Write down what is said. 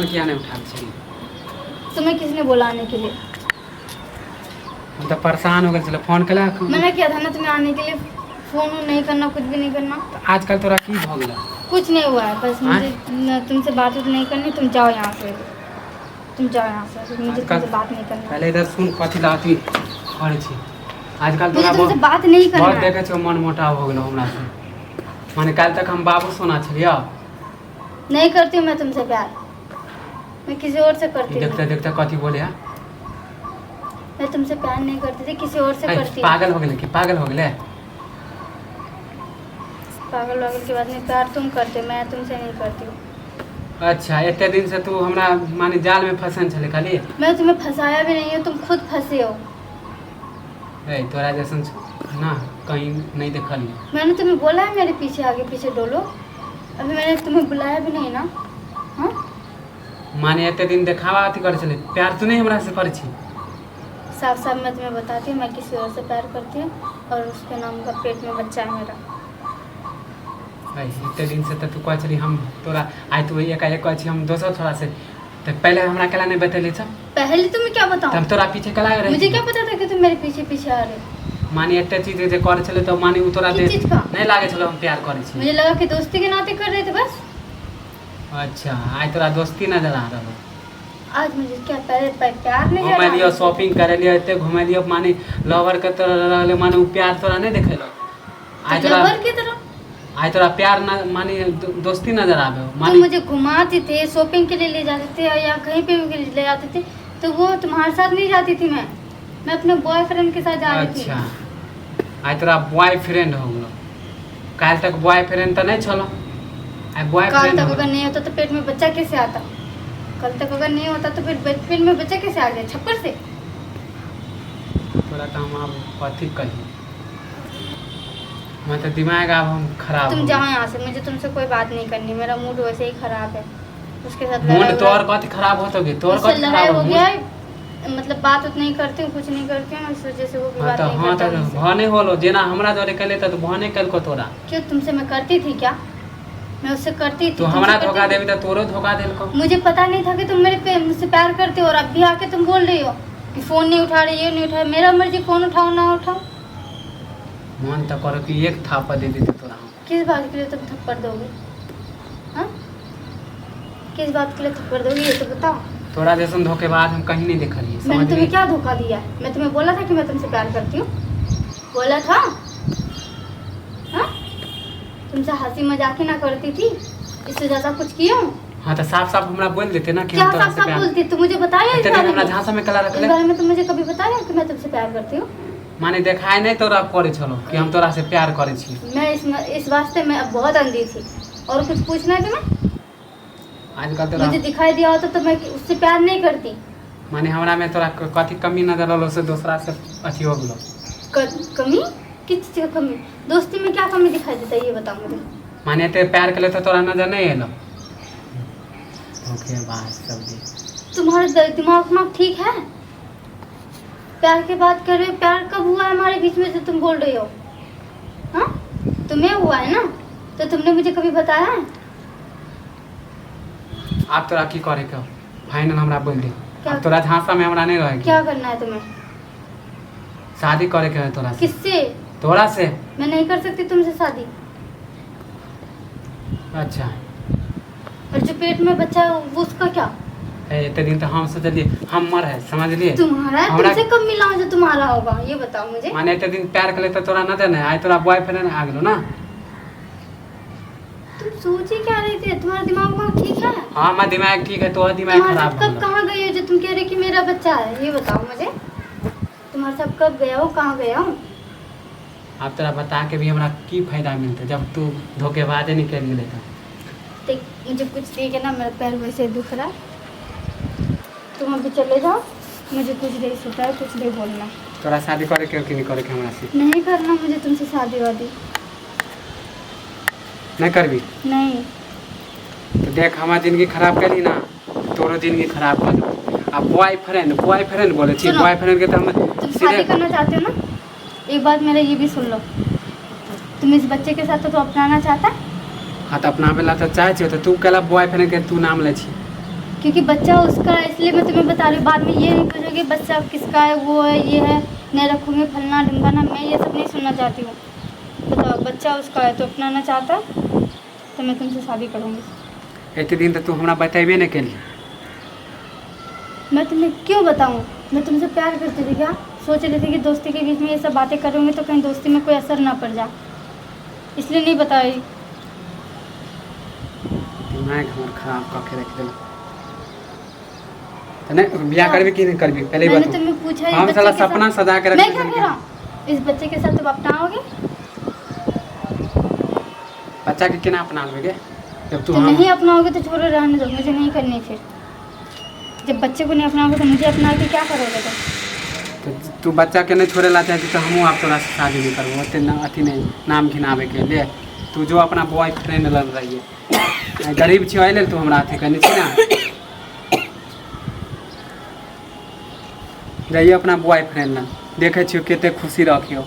Phone किया नहीं उठा छी? तुम्हें किसने बोला आने के लिए? हम तो परेशान हो गए चलो फोन कला। मैंने किया था ना तुम्हें आने के लिए, फोन नहीं करना, कुछ भी नहीं करना। तो आजकल तोरा की हो गया? कुछ नहीं हुआ है, बस मुझे तुमसे बात नहीं करनी। तुम जाओ यहाँ से, तुम जाओ यहाँ से, मुझे तुमसे बात नहीं करना। पहले इधर सुन कथी लाती करे छी। आजकल मुझे तोरा तुमसे बात नहीं करना। बहुत देखे छो मन मोटाव हो गेलो हमरा से। माने कल तक हम बाबू सोना छलिया। नहीं करती हूँ मैं तुमसे प्यार, मैं किसी और से करती हूँ। देखते देखते कथी बोले है? मैं तुमसे प्यार नहीं करती थी, किसी और से करती हूँ। पागल हो गेले कि पागल हो गेले? पागल वागल की बात नहीं, प्यार तुम करते हो, मैं तुमसे नहीं करती हूँ। अच्छा इतने दिन से तू हमरा माने जाल में फंसन छले खाली? मैं तुम्हें फंसाया भी नहीं हूँ, तुम खुद फंसे हो। ए तोरा जैसन ना कहीं नहीं देखली। मैंने तुम्हें बोला है मेरे पीछे आगे पीछे डोलो? अभी मैंने तुम्हें बुलाया भी नहीं ना। हाँ माने इतने दिन देखावा अथी करे छले, प्यार तू नहीं हमरा से करे छी? साफ साफ मैं तुम्हें बताती हूँ, मैं किसी और से प्यार करती हूँ और उसके नाम का पेट में बच्चा है मेरा। इतने दिन से तू कह छली हम तोरा आई तू एकाएक कह छी हम दोसर थोड़ा से। तो पहले हमरा कला नहीं बतेली सब? पहले तुम्हें क्या बताऊँ? हम तोरा पीछे कला रहे। मुझे क्या पता था कि तुम मेरे पीछे पीछे आ रहे? माने इतने चीज जे करे छले तो माने उ तोरा दे नहीं लागे छलो हम प्यार करे छी? मुझे लगा कि दोस्ती के नाते कर रहे थे बस। अच्छा आज तोरा दोस्ती नजर आ रहा? आज मुझे क्या पहले प्यार नहीं घुमा लियो, शॉपिंग करे लियो, इतने घुमा लियो, माने लवर के तरह रहले, माने उ प्यार तोरा नहीं देखेलो? आज तोरा लवर की तरह आज तोरा प्यार ना माने दोस्ती नजर आवे? तुम मुझे घुमाते थे, शॉपिंग के लिए ले जाते थे या कहीं पे भी ले जाते थे, तो वो तुम्हारे साथ नहीं जाती थी। मैं अपने बॉयफ्रेंड के साथ जा रही थी। अच्छा आज तोरा बॉयफ्रेंड हो गेलो? कल तक बॉयफ्रेंड तो नहीं छलो, आज बॉयफ्रेंड। कल तक अगर नहीं होता तो पेट में बच्चा कैसे आता? कल तक अगर नहीं होता तो फिर पेट में बच्चा कैसे आ गया? छप्पर से? तोरा तो हम कथी कही, मैं तो दिमाग अब हम खराब। तुम जाओ यहाँ से, मुझे तुमसे कोई बात नहीं करनी, मेरा मूड वैसे ही खराब है। उसके साथ मूड तो और कथी खराब होतोगे? तोर कथी खराब हो गया है, मतलब बात उतना ही करती हूँ, कुछ नहीं करती हूँ, इस वजह से वो भी बात नहीं करता मुझसे। भने होलो जेना हमरा जोरे कले तो भने कल को तोरा। क्यों तुमसे मैं करती थी क्या? मैं उससे करती थी। तो हमरा धोखा देबी तो तोरो धोखा देल को? मुझे पता नहीं था कि तुम मुझसे प्यार करते हो और अब भी आके तुम बोल रही हो कि फोन नहीं उठा रही, ये नहीं उठा। मेरा मर्जी, फोन उठाओ ना उठाओ। मन तो करो कि एक थापा दे देते तोरा। किस बात के लिए तुम थप्पड़ दोगे? हाँ किस बात के लिए थप्पड़ दोगे ये तो बताओ। तोरा जैसन धोखेबाज हम कहीं नहीं देखलिए। मैंने तुम्हें क्या धोखा दिया? मैं तुम्हें बोला था कि मैं तुमसे प्यार करती हूँ? बोला था? हाँ तुमसे हंसी मजाक ही ना करती थी, इससे ज्यादा कुछ किया हूँ? हाँ तो साफ साफ हमरा बोल देते ना कि क्या हम तोरा साफ से साफ प्यार। बोलती? तुम मुझे बताया इस बारे हमरा में? झांसा में कला रख ले। इस बारे में तुम मुझे कभी बताया कि मैं तुमसे प्यार करती हूँ? माने देखाय नहीं तोरा करे छलो कि हम तोरा से प्यार करे छी? मैं इस वास्ते मैं अब बहुत अंधी थी। और कुछ पूछना है तुम्हें? आजकल तोरा मुझे दिखाई दिया होता तो मैं उससे प्यार नहीं करती। माने हमरा में तोरा कथी कमी नजर आलो से दूसरा से अथी हो गेलो? कमी? किस चीज का कमी? दोस्ती में क्या कमी दिखाई देता है ये बताओ मुझे। माने ते प्यार के लिए तो तोरा नजर नहीं एलो? ओके बात सब दी। तुम्हारा दिमाग ना ठीक है? प्यार की बात कर रहे हो? प्यार कब हुआ है हमारे बीच में जो तुम बोल रही हो? हाँ तुम्हें हुआ है ना, तो तुमने मुझे कभी बताया है? आप तोरा की करे के फाइनल हमरा बोल दे। क्या? अब तोरा झांसा में हमरा नहीं रहे। क्या करना है तुम्हें? शादी करे के है तोरा से। किससे? तोरा से। मैं नहीं कर सकती तुमसे शादी। अच्छा और जो पेट में बच्चा है वो उसका क्या? इतने दिन तो हम सोचलिए हम मर है, समझ लिए? तुम्हारा है, तुमसे कब मिला जो तुम्हारा होगा ये बताओ मुझे। माने इतने दिन प्यार कर ले तो तोरा नजर नहीं आए? तोरा बॉयफ्रेंड आ गेलो ना? तुम सोच ही क्या रहे थे? तुम्हारा दिमाग वहाँ ठीक है? हाँ मैं दिमाग ठीक है, तो दिमाग खराब कब कहाँ गए हो जो तुम कह रहे कि मेरा बच्चा है? ये बताओ मुझे, तुम्हारे साथ कब गया हो, कहाँ गया हो? आप तोरा बता के भी हमरा की फायदा मिलता जब तू धोखेबाजी नहीं कर लेता? देख मुझे कुछ ठीक है ना, मेरा पैर वैसे दुख रहा है, तुम अभी चले जाओ, मुझे कुछ नहीं सोचा है, कुछ नहीं बोलना। तोरा शादी करे के कि नहीं करे के हमरा से? नहीं करना मुझे तुमसे शादी वादी। नहीं करबी? नहीं। तो देख हमारी जिंदगी खराब करी ना, तोरो जिंदगी खराब कर दो। अब बॉयफ्रेंड बोले छी, बॉयफ्रेंड के तो हम तुम शादी करना चाहते हो ना? एक बात मेरा ये भी सुन लो, तुम इस बच्चे के साथ तो अपनाना चाहता है? हाँ तो अपना बेला तो चाहे छी, तो तू कला बॉयफ्रेंड के तू नाम ले छी? क्योंकि बच्चा उसका है, इसलिए मैं तुम्हें बता रही हूँ। बाद में ये नहीं पूछोगे बच्चा किसका है, वो है, ये है, नहीं रखूँगी फलना ढिमकाना, मैं ये सब नहीं सुनना चाहती हूँ। बताओ, बच्चा उसका है तो अपनाना चाहता तो मैं तुमसे शादी करूँगी। इतने दिन तो तू हमरा बतेबे नहीं कैली। मैं तुम्हें क्यों बताऊँ? मैं तुमसे प्यार करती थी क्या? सोच रही थी कि दोस्ती के बीच में ये सब बातें करूँगी तो कहीं दोस्ती में कोई असर ना पड़ जाए, इसलिए नहीं बताई। दिमाग हमर खराब करके रख देला। तो नहीं बियाह करबी कि नहीं करबी पहले ही मैंने बता। तुम्हें पूछा है हम बच्चे साला के साथ- सपना सजा के रख मैं क्या कह रहा हूँ? इस बच्चे के साथ तुम अपनाओगे? बच्चा के केना अपना लेगे जब तू तो हम नहीं अपनाओगे तो छोड़ो, रहने दो, मुझे नहीं करनी। फिर जब बच्चे को नहीं अपनाओगे तो मुझे अपना के क्या करोगे तुम? तो तू बच्चा के नहीं छोड़े ला चाहती तो हमहूँ आप तोरा से शादी नहीं करबो। ओते अथी नहीं नाम घिनावे के ले तू जो अपना बॉयफ्रेंड लग रही है। गरीब छी अइले तू हमरा अथी करनी छी ना। जाइए अपना बॉयफ्रेंड लग, देखे छियो कते खुशी रखियो।